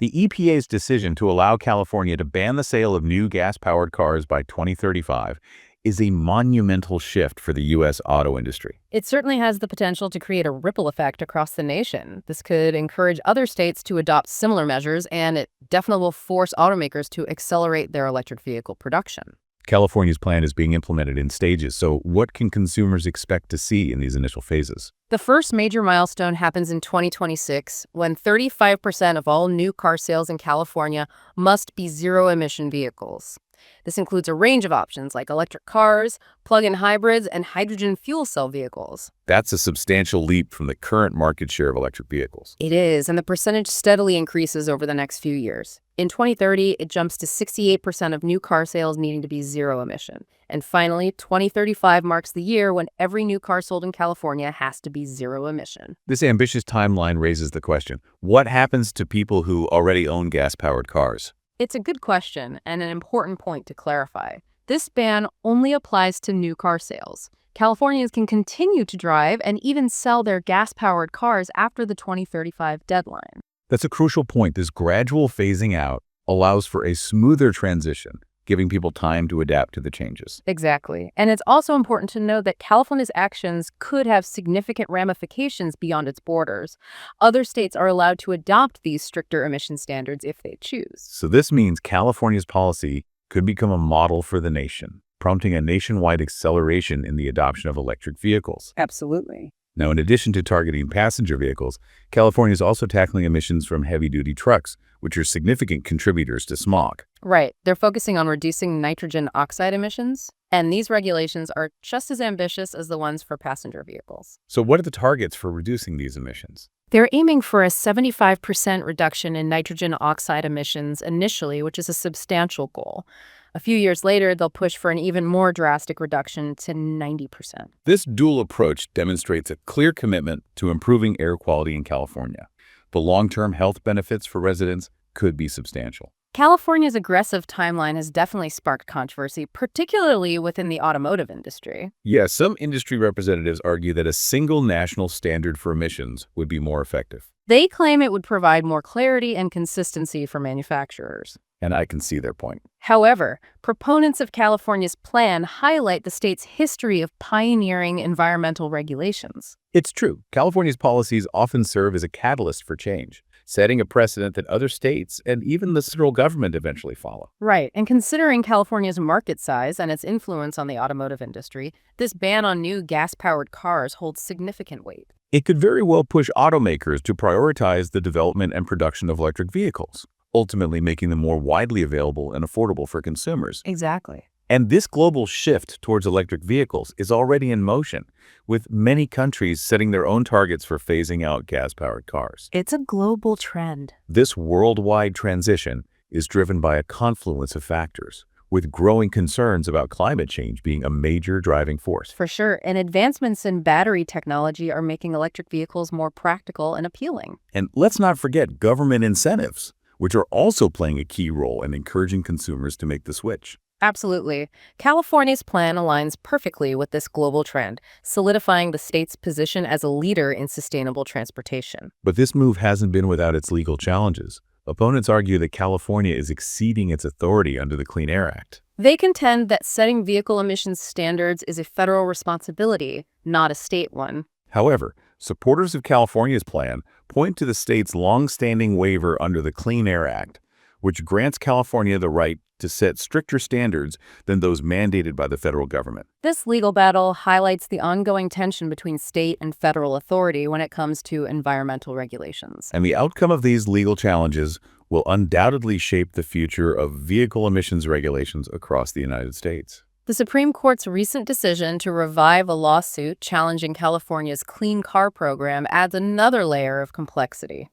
The EPA's decision to allow California to ban the sale of new gas-powered cars by 2035 is a monumental shift for the U.S. auto industry. It certainly has the potential to create a ripple effect across the nation. This could encourage other states to adopt similar measures, and it definitely will force automakers to accelerate their electric vehicle production. California's plan is being implemented in stages, so what can consumers expect to see in these initial phases? The first major milestone happens in 2026, when 35% of all new car sales in California must be zero-emission vehicles. This includes a range of options like electric cars, plug-in hybrids, and hydrogen fuel cell vehicles. That's a substantial leap from the current market share of electric vehicles. It is, and the percentage steadily increases over the next few years. In 2030, it jumps to 68% of new car sales needing to be zero emission. And finally, 2035 marks the year when every new car sold in California has to be zero emission. This ambitious timeline raises the question, what happens to people who already own gas-powered cars? It's a good question and an important point to clarify. This ban only applies to new car sales. Californians can continue to drive and even sell their gas-powered cars after the 2035 deadline. That's a crucial point. This gradual phasing out allows for a smoother transition, giving people time to adapt to the changes. Exactly. And it's also important to note that California's actions could have significant ramifications beyond its borders. Other states are allowed to adopt these stricter emission standards if they choose. So this means California's policy could become a model for the nation, prompting a nationwide acceleration in the adoption of electric vehicles. Absolutely. Now, in addition to targeting passenger vehicles, California is also tackling emissions from heavy-duty trucks, which are significant contributors to smog. Right. They're focusing on reducing nitrogen oxide emissions, and these regulations are just as ambitious as the ones for passenger vehicles. So what are the targets for reducing these emissions? They're aiming for a 75% reduction in nitrogen oxide emissions initially, which is a substantial goal. A few years later, they'll push for an even more drastic reduction to 90%. This dual approach demonstrates a clear commitment to improving air quality in California. The long-term health benefits for residents could be substantial. California's aggressive timeline has definitely sparked controversy, particularly within the automotive industry. Yes, some industry representatives argue that a single national standard for emissions would be more effective. They claim it would provide more clarity and consistency for manufacturers. And I can see their point. However, proponents of California's plan highlight the state's history of pioneering environmental regulations. It's true. California's policies often serve as a catalyst for change, setting a precedent that other states and even the federal government eventually follow. Right, and considering California's market size and its influence on the automotive industry, this ban on new gas-powered cars holds significant weight. It could very well push automakers to prioritize the development and production of electric vehicles, ultimately making them more widely available and affordable for consumers. Exactly. And this global shift towards electric vehicles is already in motion, with many countries setting their own targets for phasing out gas-powered cars. It's a global trend. This worldwide transition is driven by a confluence of factors, with growing concerns about climate change being a major driving force. For sure, and advancements in battery technology are making electric vehicles more practical and appealing. And let's not forget government incentives, which are also playing a key role in encouraging consumers to make the switch. Absolutely. California's plan aligns perfectly with this global trend, solidifying the state's position as a leader in sustainable transportation. But this move hasn't been without its legal challenges. Opponents argue that California is exceeding its authority under the Clean Air Act. They contend that setting vehicle emissions standards is a federal responsibility, not a state one. However, supporters of California's plan point to the state's long-standing waiver under the Clean Air Act, which grants California the right to set stricter standards than those mandated by the federal government. This legal battle highlights the ongoing tension between state and federal authority when it comes to environmental regulations. And the outcome of these legal challenges will undoubtedly shape the future of vehicle emissions regulations across the United States. The Supreme Court's recent decision to revive a lawsuit challenging California's Clean Car program adds another layer of complexity.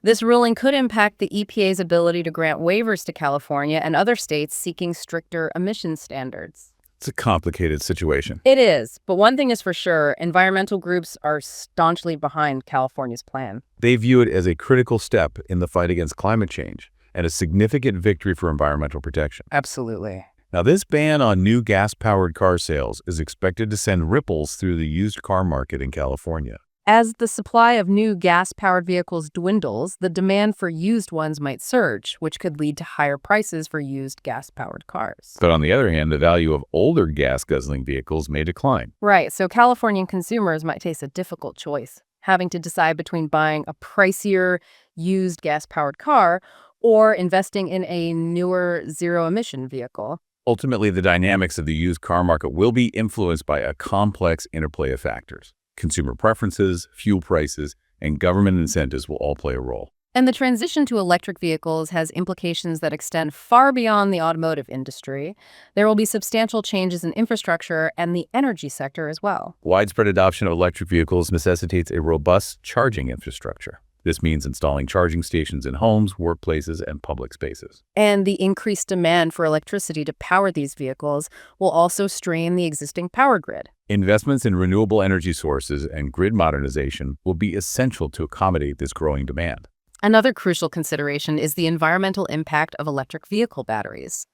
This ruling could impact the EPA's ability to grant waivers to California and other states seeking stricter emission standards. It's a complicated situation. It is, but one thing is for sure, environmental groups are staunchly behind California's plan. They view it as a critical step in the fight against climate change and a significant victory for environmental protection. Absolutely. Now, this ban on new gas-powered car sales is expected to send ripples through the used car market in California. As the supply of new gas-powered vehicles dwindles, the demand for used ones might surge, which could lead to higher prices for used gas-powered cars. But on the other hand, the value of older gas-guzzling vehicles may decline. Right, so Californian consumers might face a difficult choice, having to decide between buying a pricier used gas-powered car or investing in a newer zero-emission vehicle. Ultimately, the dynamics of the used car market will be influenced by a complex interplay of factors. Consumer preferences, fuel prices, and government incentives will all play a role. And the transition to electric vehicles has implications that extend far beyond the automotive industry. There will be substantial changes in infrastructure and the energy sector as well. Widespread adoption of electric vehicles necessitates a robust charging infrastructure. This means installing charging stations in homes, workplaces, and public spaces. And the increased demand for electricity to power these vehicles will also strain the existing power grid. Investments in renewable energy sources and grid modernization will be essential to accommodate this growing demand. Another crucial consideration is the environmental impact of electric vehicle batteries.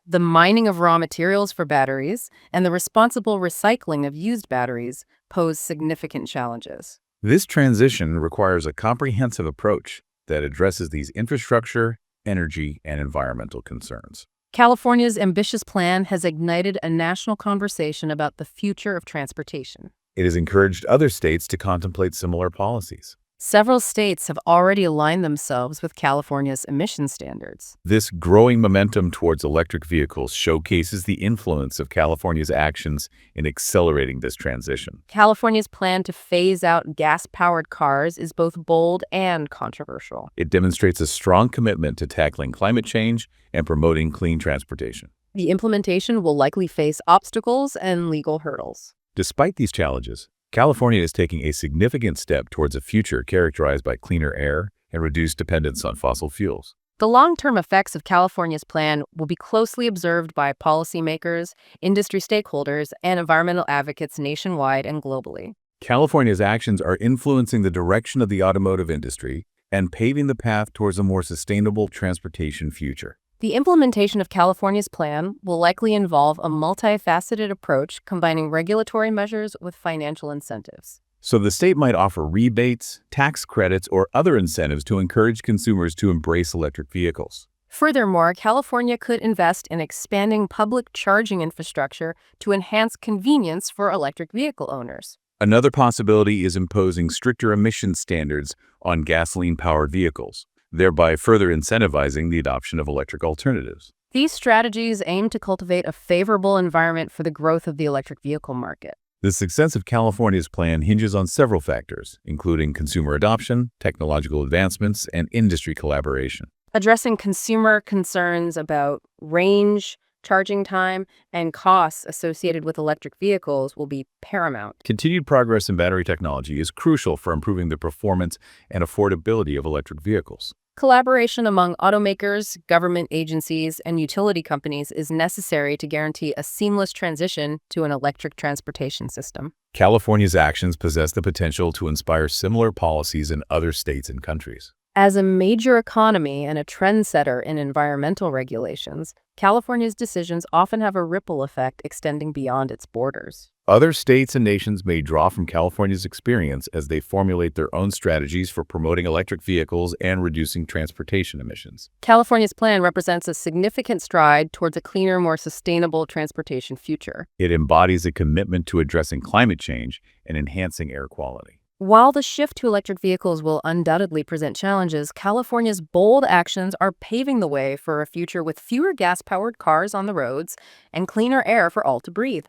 The mining of raw materials for batteries and the responsible recycling of used batteries pose significant challenges. This transition requires a comprehensive approach that addresses these infrastructure, energy, and environmental concerns. California's ambitious plan has ignited a national conversation about the future of transportation. It has encouraged other states to contemplate similar policies. Several states have already aligned themselves with California's emission standards. This growing momentum towards electric vehicles showcases the influence of California's actions in accelerating this transition. California's plan to phase out gas-powered cars is both bold and controversial. It demonstrates a strong commitment to tackling climate change and promoting clean transportation. The implementation will likely face obstacles and legal hurdles. Despite these challenges, California is taking a significant step towards a future characterized by cleaner air and reduced dependence on fossil fuels. The long-term effects of California's plan will be closely observed by policymakers, industry stakeholders, and environmental advocates nationwide and globally. California's actions are influencing the direction of the automotive industry and paving the path towards a more sustainable transportation future. The implementation of California's plan will likely involve a multifaceted approach combining regulatory measures with financial incentives. So the state might offer rebates, tax credits, or other incentives to encourage consumers to embrace electric vehicles. Furthermore, California could invest in expanding public charging infrastructure to enhance convenience for electric vehicle owners. Another possibility is imposing stricter emission standards on gasoline-powered vehicles, thereby further incentivizing the adoption of electric alternatives. These strategies aim to cultivate a favorable environment for the growth of the electric vehicle market. The success of California's plan hinges on several factors, including consumer adoption, technological advancements, and industry collaboration. Addressing consumer concerns about range, charging time, and costs associated with electric vehicles will be paramount. Continued progress in battery technology is crucial for improving the performance and affordability of electric vehicles. Collaboration among automakers, government agencies, and utility companies is necessary to guarantee a seamless transition to an electric transportation system. California's actions possess the potential to inspire similar policies in other states and countries. As a major economy and a trendsetter in environmental regulations, California's decisions often have a ripple effect extending beyond its borders. Other states and nations may draw from California's experience as they formulate their own strategies for promoting electric vehicles and reducing transportation emissions. California's plan represents a significant stride towards a cleaner, more sustainable transportation future. It embodies a commitment to addressing climate change and enhancing air quality. While the shift to electric vehicles will undoubtedly present challenges, California's bold actions are paving the way for a future with fewer gas-powered cars on the roads and cleaner air for all to breathe.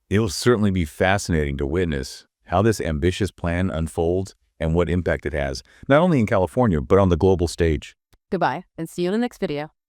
It will certainly be fascinating to witness how this ambitious plan unfolds and what impact it has, not only in California, but on the global stage. Goodbye, and see you in the next video.